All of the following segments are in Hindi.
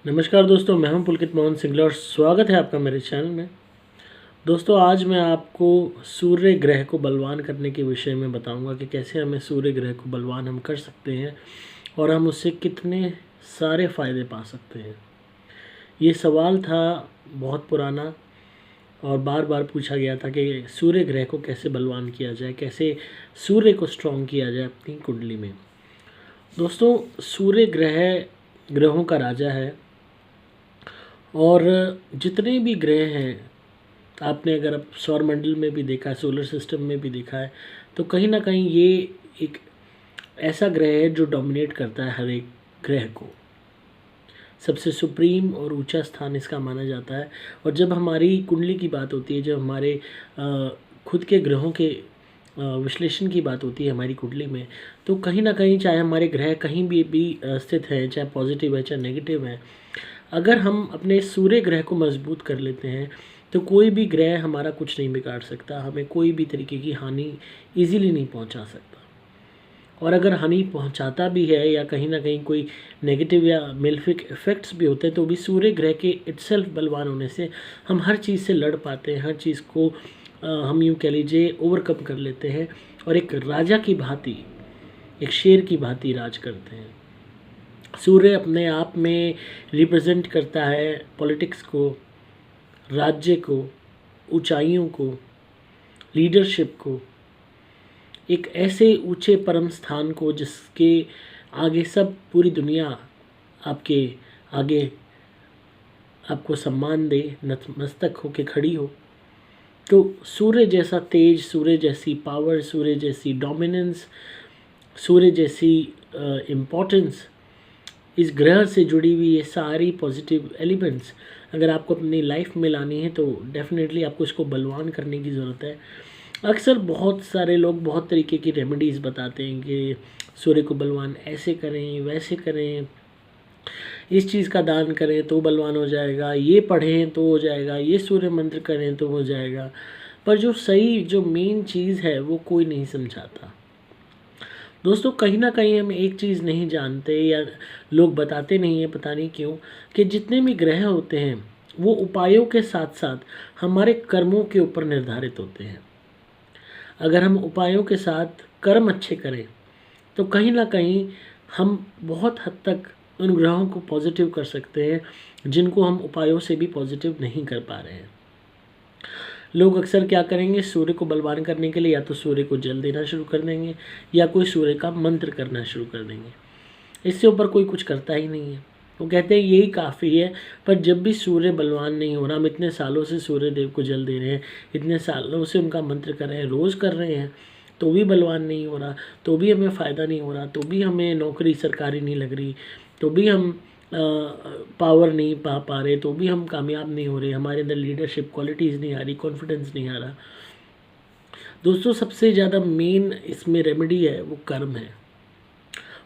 नमस्कार दोस्तों, मैं हूं पुलकित मोहन सिंगला और स्वागत है आपका मेरे चैनल में। दोस्तों, आज मैं आपको सूर्य ग्रह को बलवान करने के विषय में बताऊंगा कि कैसे हमें सूर्य ग्रह को बलवान हम कर सकते हैं और हम उससे कितने सारे फ़ायदे पा सकते हैं। ये सवाल था बहुत पुराना और बार बार पूछा गया था कि सूर्य ग्रह को कैसे बलवान किया जाए, कैसे सूर्य को स्ट्रॉन्ग किया जाए अपनी कुंडली में। दोस्तों, सूर्य ग्रहों का राजा है और जितने भी ग्रह हैं, आपने अगर अब सौर मंडल में भी देखा है, सोलर सिस्टम में भी देखा है, तो कहीं ना कहीं ये एक ऐसा ग्रह है जो डोमिनेट करता है हर एक ग्रह को। सबसे सुप्रीम और ऊंचा स्थान इसका माना जाता है। और जब हमारी कुंडली की बात होती है, जब हमारे खुद के ग्रहों के विश्लेषण की बात होती है हमारी कुंडली में, तो कहीं ना कहीं चाहे हमारे ग्रह कहीं भी स्थित हैं, चाहे पॉजिटिव है चाहे नेगेटिव है, अगर हम अपने सूर्य ग्रह को मजबूत कर लेते हैं तो कोई भी ग्रह हमारा कुछ नहीं बिगाड़ सकता, हमें कोई भी तरीके की हानि इजीली नहीं पहुंचा सकता। और अगर हानि पहुंचाता भी है या कहीं ना कहीं कोई नेगेटिव या मेलेफिक इफ़ेक्ट्स भी होते हैं, तो भी सूर्य ग्रह के इटसेल्फ बलवान होने से हम हर चीज़ से लड़ पाते हैं, हर चीज़ को हम यूँ कह लीजिए ओवरकम कर लेते हैं और एक राजा की भांति, एक शेर की भांति राज करते हैं। सूर्य अपने आप में रिप्रेजेंट करता है पॉलिटिक्स को, राज्य को, ऊंचाइयों को, लीडरशिप को, एक ऐसे ऊंचे परम स्थान को जिसके आगे सब पूरी दुनिया आपके आगे आपको सम्मान दे, नतमस्तक होके खड़ी हो। तो सूर्य जैसा तेज, सूर्य जैसी पावर, सूर्य जैसी डोमिनेंस, सूर्य जैसी इम्पोर्टेंस, इस ग्रह से जुड़ी हुई ये सारी पॉजिटिव एलिमेंट्स अगर आपको अपनी लाइफ में लानी है तो डेफिनेटली आपको इसको बलवान करने की ज़रूरत है। अक्सर बहुत सारे लोग बहुत तरीके की रेमेडीज़ बताते हैं कि सूर्य को बलवान ऐसे करें, वैसे करें, इस चीज़ का दान करें तो बलवान हो जाएगा, ये पढ़ें तो हो जाएगा, ये सूर्य मंत्र करें तो हो जाएगा। पर जो मेन चीज़ है वो कोई नहीं समझाता। दोस्तों, कहीं ना कहीं हम एक चीज़ नहीं जानते या लोग बताते नहीं हैं, पता नहीं क्यों, कि जितने भी ग्रह होते हैं वो उपायों के साथ साथ हमारे कर्मों के ऊपर निर्धारित होते हैं। अगर हम उपायों के साथ कर्म अच्छे करें तो कहीं ना कहीं हम बहुत हद तक उन ग्रहों को पॉजिटिव कर सकते हैं जिनको हम उपायों से भी पॉजिटिव नहीं कर पा रहे हैं। लोग अक्सर क्या करेंगे, सूर्य को बलवान करने के लिए या तो सूर्य को जल देना शुरू कर देंगे या कोई सूर्य का मंत्र करना शुरू कर देंगे। इससे ऊपर कोई कुछ करता ही नहीं है। वो कहते हैं यही काफ़ी है। पर जब भी सूर्य बलवान नहीं हो रहा, हम इतने सालों से सूर्य देव को जल दे रहे हैं, इतने सालों से उनका मंत्र कर रहे हैं, रोज़ कर रहे हैं, तो भी बलवान नहीं हो रहा, तो भी हमें फ़ायदा नहीं हो रहा, तो भी हमें नौकरी सरकारी नहीं लग रही, तो भी हम पावर नहीं पा रहे, तो भी हम कामयाब नहीं हो रहे, हमारे अंदर लीडरशिप क्वालिटीज़ नहीं आ रही, कॉन्फिडेंस नहीं आ रहा। दोस्तों, सबसे ज़्यादा मेन इसमें रेमेडी है वो कर्म है।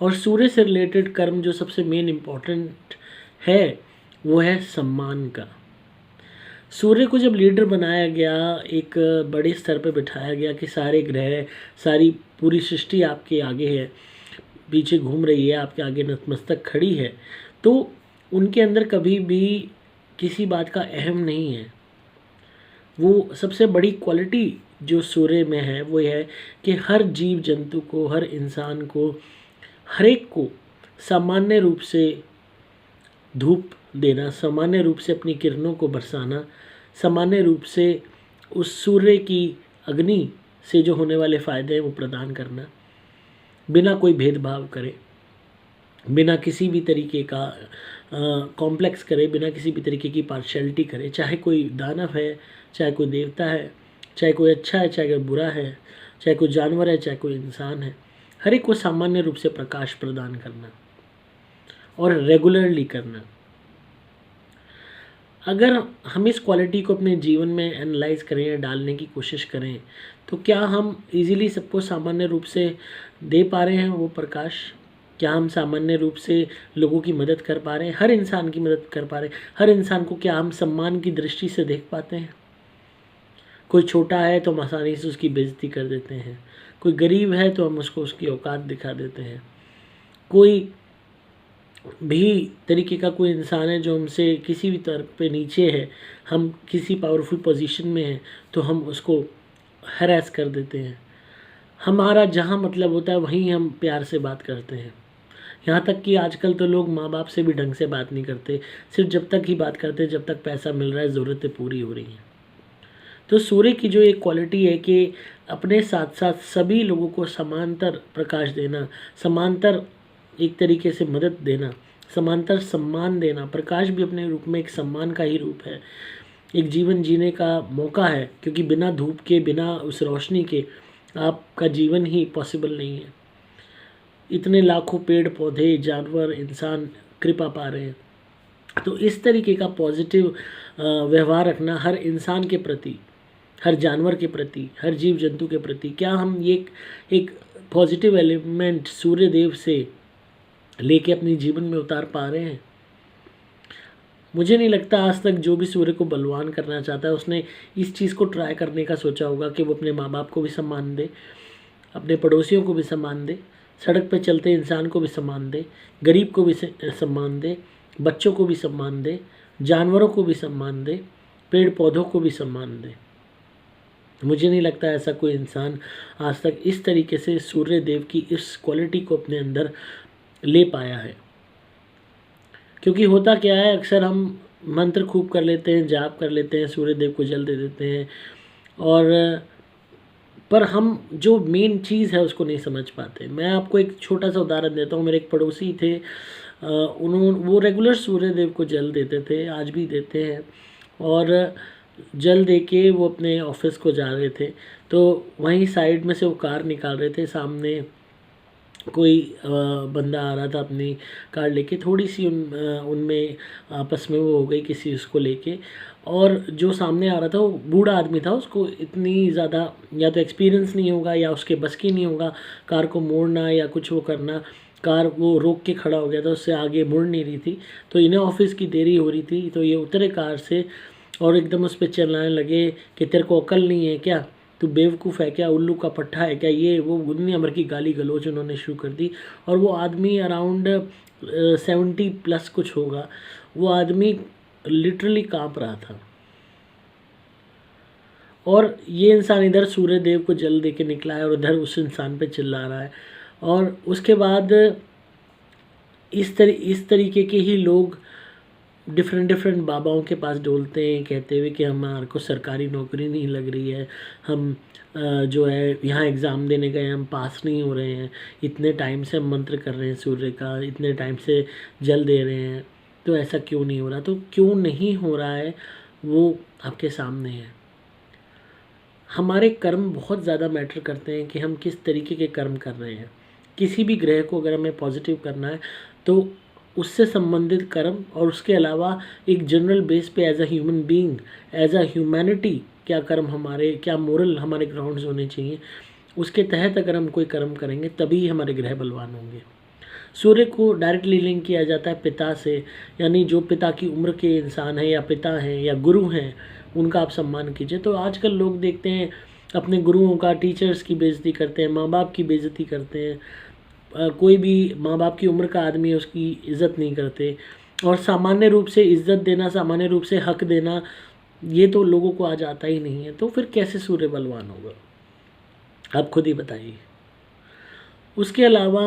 और सूर्य से रिलेटेड कर्म जो सबसे मेन इम्पॉर्टेंट है वो है सम्मान का। सूर्य को जब लीडर बनाया गया, एक बड़े स्तर पर बिठाया गया कि सारे ग्रह, सारी पूरी सृष्टि आपके आगे है, पीछे घूम रही है, आपके आगे नतमस्तक खड़ी है, तो उनके अंदर कभी भी किसी बात का अहम नहीं है। वो सबसे बड़ी क्वालिटी जो सूर्य में है वो है कि हर जीव जंतु को, हर इंसान को, हर एक को सामान्य रूप से धूप देना, सामान्य रूप से अपनी किरणों को बरसाना, सामान्य रूप से उस सूर्य की अग्नि से जो होने वाले फ़ायदे हैं वो प्रदान करना, बिना कोई भेदभाव करे, बिना किसी भी तरीके का कॉम्प्लेक्स करे, बिना किसी भी तरीके की पार्शियलिटी करे। चाहे कोई दानव है, चाहे कोई देवता है, चाहे कोई अच्छा है, चाहे कोई बुरा है, चाहे कोई जानवर है, चाहे कोई इंसान है, हर एक को सामान्य रूप से प्रकाश प्रदान करना और रेगुलरली करना। अगर हम इस क्वालिटी को अपने जीवन में एनालाइज करें या डालने की कोशिश करें तो क्या हम इजीली सबको सामान्य रूप से दे पा रहे हैं वो प्रकाश? क्या हम सामान्य रूप से लोगों की मदद कर पा रहे हैं, हर इंसान की मदद कर पा रहे हैं? हर इंसान को क्या हम सम्मान की दृष्टि से देख पाते हैं? कोई छोटा है तो हम आसानी से उसकी बेइज्जती कर देते हैं, कोई गरीब है तो हम उसको उसकी औकात दिखा देते हैं, कोई भी तरीके का कोई इंसान है जो हमसे किसी भी तरह पे नीचे है, हम किसी पावरफुल पोजीशन में हैं, तो हम उसको हैरेस कर देते हैं। हमारा जहाँ मतलब होता है वहीं हम प्यार से बात करते हैं। यहाँ तक कि आजकल तो लोग माँ बाप से भी ढंग से बात नहीं करते, सिर्फ जब तक ही बात करते हैं जब तक पैसा मिल रहा है, ज़रूरतें पूरी हो रही हैं। तो सूर्य की जो एक क्वालिटी है कि अपने साथ साथ सभी लोगों को समांतर प्रकाश देना, समांतर एक तरीके से मदद देना, समांतर सम्मान देना। प्रकाश भी अपने रूप में एक सम्मान का ही रूप है, एक जीवन जीने का मौका है, क्योंकि बिना धूप के, बिना उस रोशनी के आपका जीवन ही पॉसिबल नहीं है। इतने लाखों पेड़ पौधे, जानवर, इंसान कृपा पा रहे हैं। तो इस तरीके का पॉजिटिव व्यवहार रखना हर इंसान के प्रति, हर जानवर के प्रति, हर जीव जंतु के प्रति। क्या हम ये एक पॉजिटिव एलिमेंट सूर्य देव से लेके अपने जीवन में उतार पा रहे हैं? मुझे नहीं लगता आज तक जो भी सूर्य को बलवान करना चाहता है उसने इस चीज़ को ट्राई करने का सोचा होगा कि वो अपने माँ बाप को भी सम्मान दे, अपने पड़ोसियों को भी सम्मान दे, सड़क पे चलते इंसान को भी सम्मान दे, गरीब को भी सम्मान दे, बच्चों को भी सम्मान दे, जानवरों को भी सम्मान दे, पेड़ पौधों को भी सम्मान दे। मुझे नहीं लगता ऐसा कोई इंसान आज तक इस तरीके से सूर्य देव की इस क्वालिटी को अपने अंदर ले पाया है। क्योंकि होता क्या है, अक्सर हम मंत्र खूब कर लेते हैं, जाप कर लेते हैं, सूर्य देव को जल दे देते हैं, और पर हम जो मेन चीज़ है उसको नहीं समझ पाते। मैं आपको एक छोटा सा उदाहरण देता हूँ। मेरे एक पड़ोसी थे, वो रेगुलर सूर्य देव को जल देते थे, आज भी देते हैं, और जल दे के वो अपने ऑफिस को जा रहे थे, तो वहीं साइड में से वो कार निकाल रहे थे। सामने कोई बंदा आ रहा था अपनी कार लेके, थोड़ी सी उनमें आपस में वो हो गई किसी उसको लेके, और जो सामने आ रहा था वो बूढ़ा आदमी था, उसको इतनी ज़्यादा या तो एक्सपीरियंस नहीं होगा या उसके बस की नहीं होगा कार को मोड़ना या कुछ वो करना। कार वो रोक के खड़ा हो गया था, उससे आगे मुड़ नहीं रही थी। तो इन्हें ऑफिस की देरी हो रही थी, तो ये उतरे कार से और एकदम उस पर चिल्लाने लगे कि तेरे को अकल नहीं है क्या, तू बेवकूफ़ है क्या, उल्लू का पट्टा है क्या, ये वो दुनिया भर की गाली गलौज उन्होंने शुरू कर दी। और वो आदमी अराउंड 70+ कुछ होगा, वो आदमी लिटरली कांप रहा था। और ये इंसान इधर सूर्य देव को जल दे के निकला है और उधर उस इंसान पे चिल्ला रहा है। और उसके बाद इस तरीके के ही लोग डिफरेंट बाबाओं के पास डोलते हैं, कहते हुए कि हमारे को सरकारी नौकरी नहीं लग रही है, हम जो है यहाँ एग्ज़ाम देने गए, हम पास नहीं हो रहे हैं, इतने टाइम से हम मंत्र कर रहे हैं सूर्य का, इतने टाइम से जल दे रहे हैं, तो ऐसा क्यों नहीं हो रहा? तो क्यों नहीं हो रहा है वो आपके सामने है। हमारे कर्म बहुत ज़्यादा मैटर करते हैं कि हम किस तरीके के कर्म कर रहे हैं। किसी भी ग्रह को अगर हमें पॉजिटिव करना है तो उससे संबंधित कर्म, और उसके अलावा एक जनरल बेस पे as a human being, as a humanity, क्या कर्म हमारे, क्या मोरल हमारे ग्राउंड्स होने चाहिए, उसके तहत अगर हम कोई कर्म करेंगे तभी हमारे ग्रह बलवान होंगे। सूर्य को डायरेक्टली लिंक किया जाता है पिता से, यानी जो पिता की उम्र के इंसान हैं या पिता हैं या गुरु हैं, उनका आप सम्मान कीजिए। तो आजकल लोग देखते हैं अपने गुरुओं का, टीचर्स की बेइज्जती करते हैं, माँ बाप की बेइज्जती करते हैं, कोई भी माँ बाप की उम्र का आदमी है उसकी इज़्ज़त नहीं करते। और सामान्य रूप से इज़्ज़त देना, सामान्य रूप से हक देना, ये तो लोगों को आज आता ही नहीं है। तो फिर कैसे सूर्य बलवान होगा, आप खुद ही बताइए। उसके अलावा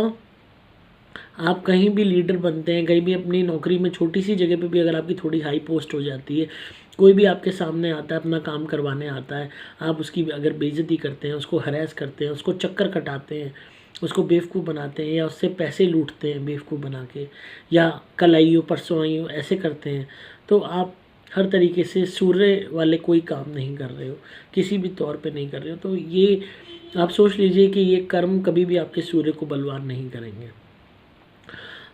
आप कहीं भी लीडर बनते हैं, कहीं भी अपनी नौकरी में छोटी सी जगह पे भी अगर आपकी थोड़ी हाई पोस्ट हो जाती है, कोई भी आपके सामने आता है, अपना काम करवाने आता है, आप उसकी अगर बेइज्जती करते हैं, उसको हरास करते हैं, उसको चक्कर कटाते हैं, उसको बेवकूफ़ बनाते हैं या उससे पैसे लूटते हैं बेवकूफ़ बना के, या कल आई हो परसों आई हो ऐसे करते हैं, तो आप हर तरीके से सूर्य वाले कोई काम नहीं कर रहे हो, किसी भी तौर पे नहीं कर रहे हो। तो ये आप सोच लीजिए कि ये कर्म कभी भी आपके सूर्य को बलवान नहीं करेंगे।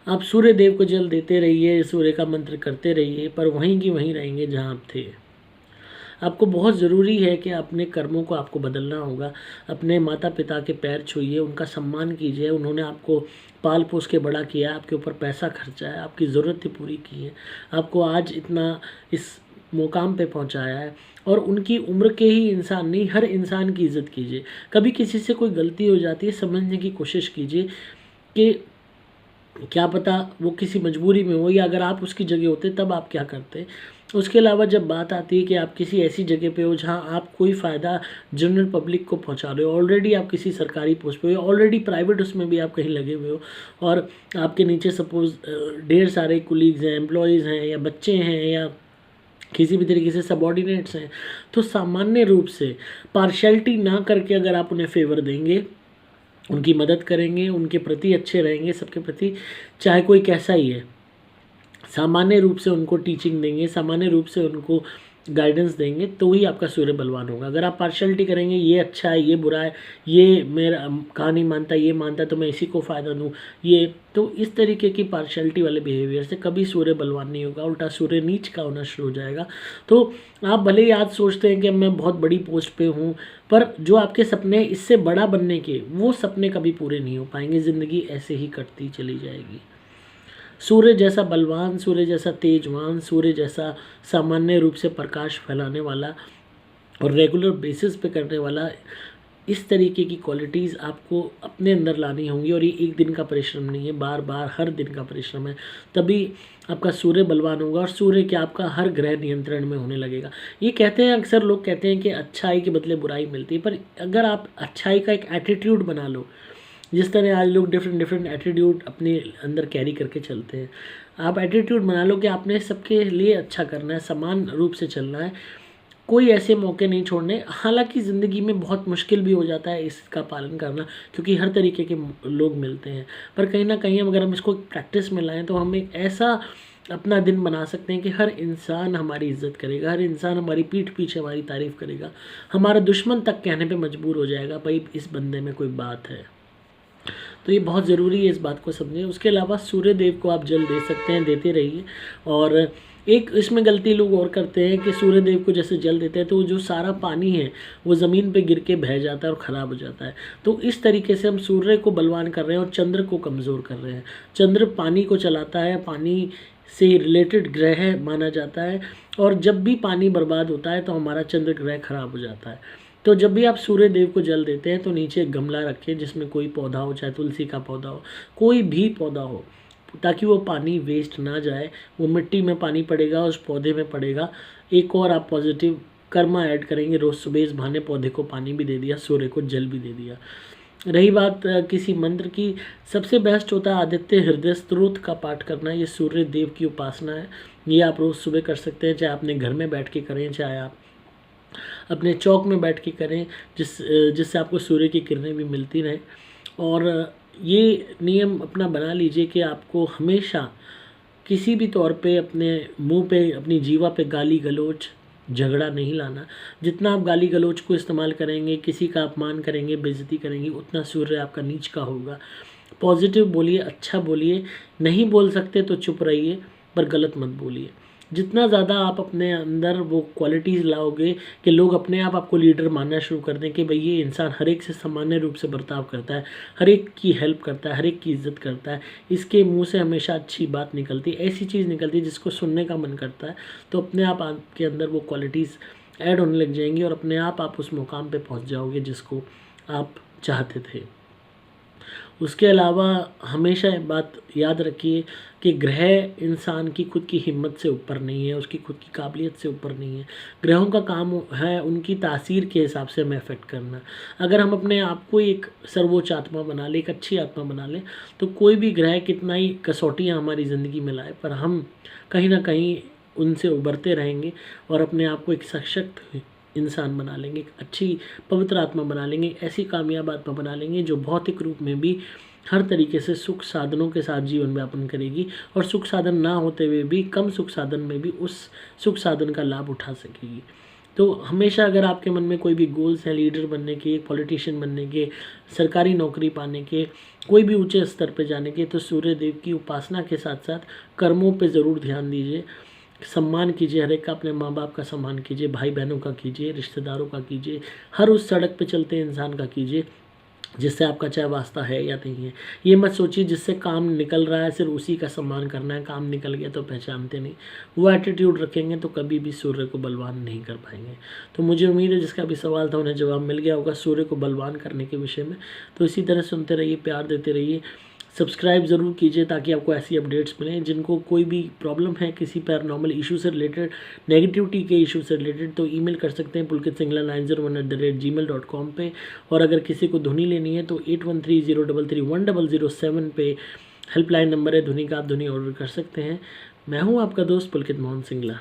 आप सूर्य देव को जल देते रहिए, सूर्य का मंत्र करते रहिए, पर वहीं की वहीं रहेंगे जहाँ आप थे। आपको बहुत ज़रूरी है कि अपने कर्मों को आपको बदलना होगा। अपने माता पिता के पैर छूइए, उनका सम्मान कीजिए, उन्होंने आपको पाल पोस के बड़ा किया, आपके ऊपर पैसा खर्चा है, आपकी ज़रूरतें पूरी की हैं, आपको आज इतना इस मुकाम पे पहुंचाया है। और उनकी उम्र के ही इंसान नहीं, हर इंसान की इज़्ज़त कीजिए। कभी किसी से कोई गलती हो जाती है, समझने की कोशिश कीजिए कि क्या पता वो किसी मजबूरी में हो, या अगर आप उसकी जगह होते तब आप क्या करते। उसके अलावा जब बात आती है कि आप किसी ऐसी जगह पे हो जहाँ आप कोई फ़ायदा जनरल पब्लिक को पहुँचा रहे हो, ऑलरेडी आप किसी सरकारी पोस्ट पे हो, ऑलरेडी प्राइवेट उसमें भी आप कहीं लगे हुए हो, और आपके नीचे सपोज़ ढेर सारे कुलीग्स हैं, एम्प्लॉयज़ हैं, या बच्चे हैं, या किसी भी तरीके से सबॉर्डिनेट्स हैं, तो सामान्य रूप से पार्शियलिटी ना करके अगर आप उन्हें फेवर देंगे, उनकी मदद करेंगे, उनके प्रति अच्छे रहेंगे, सबके प्रति, चाहे कोई कैसा ही है, सामान्य रूप से उनको टीचिंग देंगे, सामान्य रूप से उनको गाइडेंस देंगे, तो ही आपका सूर्य बलवान होगा। अगर आप पार्शियलिटी करेंगे, ये अच्छा है, ये बुरा है, ये मेरा कहा नहीं मानता, ये मानता है तो मैं इसी को फ़ायदा दूँ, ये तो इस तरीके की पार्शियलिटी वाले बिहेवियर से कभी सूर्य बलवान नहीं होगा, उल्टा सूर्य नीच का होना शुरू हो जाएगा। तो आप भले ही आज सोचते हैं कि मैं बहुत बड़ी पोस्ट पे हूँ, पर जो आपके सपने इससे बड़ा बनने के, वो सपने कभी पूरे नहीं हो पाएंगे। ज़िंदगी ऐसे ही कटती चली जाएगी। सूर्य जैसा बलवान, सूर्य जैसा तेजवान, सूर्य जैसा सामान्य रूप से प्रकाश फैलाने वाला और रेगुलर बेसिस पे करने वाला, इस तरीके की क्वालिटीज़ आपको अपने अंदर लानी होंगी। और ये एक दिन का परिश्रम नहीं है, बार बार हर दिन का परिश्रम है, तभी आपका सूर्य बलवान होगा। और सूर्य क्या, आपका हर ग्रह नियंत्रण में होने लगेगा। ये कहते हैं, अक्सर लोग कहते हैं कि अच्छाई के बदले बुराई मिलती है, पर अगर आप अच्छाई का एक एटीट्यूड बना लो, जिस तरह आज लोग डिफरेंट एटीट्यूड अपने अंदर कैरी करके चलते हैं, आप एटीट्यूड बना लो कि आपने सबके लिए अच्छा करना है, समान रूप से चलना है, कोई ऐसे मौके नहीं छोड़ने। हालांकि ज़िंदगी में बहुत मुश्किल भी हो जाता है इसका पालन करना, क्योंकि हर तरीके के लोग मिलते हैं, पर कहीं ना कहीं अगर हम इसको प्रैक्टिस में लाएं तो हम एक ऐसा अपना दिन बना सकते हैं कि हर इंसान हमारी इज्जत करेगा, हर इंसान हमारी पीठ पीछे हमारी तारीफ़ करेगा, हमारा दुश्मन तक कहने पे मजबूर हो जाएगा भाई इस बंदे में कोई बात है। तो ये बहुत ज़रूरी है, इस बात को समझें। उसके अलावा सूर्य देव को आप जल दे सकते हैं, देते रहिए। और एक इसमें गलती लोग और करते हैं कि सूर्य देव को जैसे जल देते हैं तो जो सारा पानी है वो ज़मीन पे गिर के बह जाता है और ख़राब हो जाता है। तो इस तरीके से हम सूर्य को बलवान कर रहे हैं और चंद्र को कमज़ोर कर रहे हैं। चंद्र पानी को चलाता है, पानी से रिलेटेड ग्रह माना जाता है, और जब भी पानी बर्बाद होता है तो हमारा चंद्र ग्रह खराब हो जाता है। तो जब भी आप सूर्य देव को जल देते हैं तो नीचे एक गमला रखें जिसमें कोई पौधा हो, चाहे तुलसी का पौधा हो, कोई भी पौधा हो, ताकि वो पानी वेस्ट ना जाए। वो मिट्टी में पानी पड़ेगा, उस पौधे में पड़ेगा। एक और आप पॉजिटिव कर्मा ऐड करेंगे, रोज़ सुबह इस बहाने पौधे को पानी भी दे दिया, सूर्य को जल भी दे दिया। रही बात किसी मंत्र की, सबसे बेस्ट होता है आदित्य हृदय स्त्रोत का पाठ करना। ये सूर्य देव की उपासना है, ये आप रोज़ सुबह कर सकते हैं, चाहे अपने घर में बैठ के करें, चाहे आप अपने चौक में बैठ के करें, जिससे आपको सूर्य की किरणें भी मिलती रहें। और ये नियम अपना बना लीजिए कि आपको हमेशा किसी भी तौर पे अपने मुंह पे, अपनी जीवा पे गाली गलौज, झगड़ा नहीं लाना। जितना आप गाली गलौज को इस्तेमाल करेंगे, किसी का अपमान करेंगे, बेइज्जती करेंगे, उतना सूर्य आपका नीच का होगा। पॉजिटिव बोलिए, अच्छा बोलिए, नहीं बोल सकते तो चुप रहिए, पर गलत मत बोलिए। जितना ज़्यादा आप अपने अंदर वो क्वालिटीज़ लाओगे कि लोग अपने आप आपको लीडर मानना शुरू कर दें कि भाई ये इंसान हर एक से सामान्य रूप से बर्ताव करता है, हर एक की हेल्प करता है, हर एक की इज्जत करता है, इसके मुंह से हमेशा अच्छी बात निकलती है, ऐसी चीज़ निकलती है जिसको सुनने का मन करता है, तो अपने आप आपके अंदर वो क्वालिटीज़ ऐड होने लग जाएंगी और अपने आप उस मुकाम पर पहुँच जाओगे जिसको आप चाहते थे। उसके अलावा हमेशा एक बात याद रखिए कि ग्रह इंसान की खुद की हिम्मत से ऊपर नहीं है, उसकी खुद की काबिलियत से ऊपर नहीं है। ग्रहों का काम है उनकी तासीर के हिसाब से हमें अफेक्ट करना। अगर हम अपने आप को एक सर्वोच्च आत्मा बना लें, एक अच्छी आत्मा बना लें, तो कोई भी ग्रह कितना ही कसौटियाँ हमारी ज़िंदगी में लाए, पर हम कहीं ना कहीं उनसे उबरते रहेंगे और अपने आप को एक सशक्त इंसान बना लेंगे, एक अच्छी पवित्र आत्मा बना लेंगे, ऐसी कामयाब आत्मा बना लेंगे जो भौतिक रूप में भी हर तरीके से सुख साधनों के साथ जीवन व्यापन करेगी, और सुख साधन ना होते हुए भी, कम सुख साधन में भी उस सुख साधन का लाभ उठा सकेगी। तो हमेशा अगर आपके मन में कोई भी गोल्स हैं, लीडर बनने के, पॉलिटिशियन बनने के, सरकारी नौकरी पाने के, कोई भी ऊंचे स्तर पर जाने के, तो सूर्य देव की उपासना के साथ साथ कर्मों पर ज़रूर ध्यान दीजिए। सम्मान कीजिए, हर एक का, अपने माँ बाप का सम्मान कीजिए, भाई बहनों का कीजिए, रिश्तेदारों का कीजिए, हर उस सड़क पे चलते इंसान का कीजिए जिससे आपका चाहे वास्ता है या नहीं है। ये मत सोचिए जिससे काम निकल रहा है सिर्फ उसी का सम्मान करना है, काम निकल गया तो पहचानते नहीं। वो एटीट्यूड रखेंगे तो कभी भी सूर्य को बलवान नहीं कर पाएंगे। तो मुझे उम्मीद है जिसका भी सवाल था उन्हें जवाब मिल गया होगा सूर्य को बलवान करने के विषय में। तो इसी तरह सुनते रहिए, प्यार देते रहिए। सब्सक्राइब ज़रूर कीजिए ताकि आपको ऐसी अपडेट्स मिलें। जिनको कोई भी प्रॉब्लम है किसी पैरानॉर्मल इशू से रिलेटेड, नेगेटिविटी के इशू से रिलेटेड, तो ईमेल कर सकते हैं pulkitsingla901@gmail.com पे। और अगर किसी को धुनी लेनी है तो 8130331007 पे हेल्पलाइन नंबर है धुनी का, आप धुनी ऑर्डर कर सकते हैं। मैं हूं आपका दोस्त पुलकित मोहन सिंगला।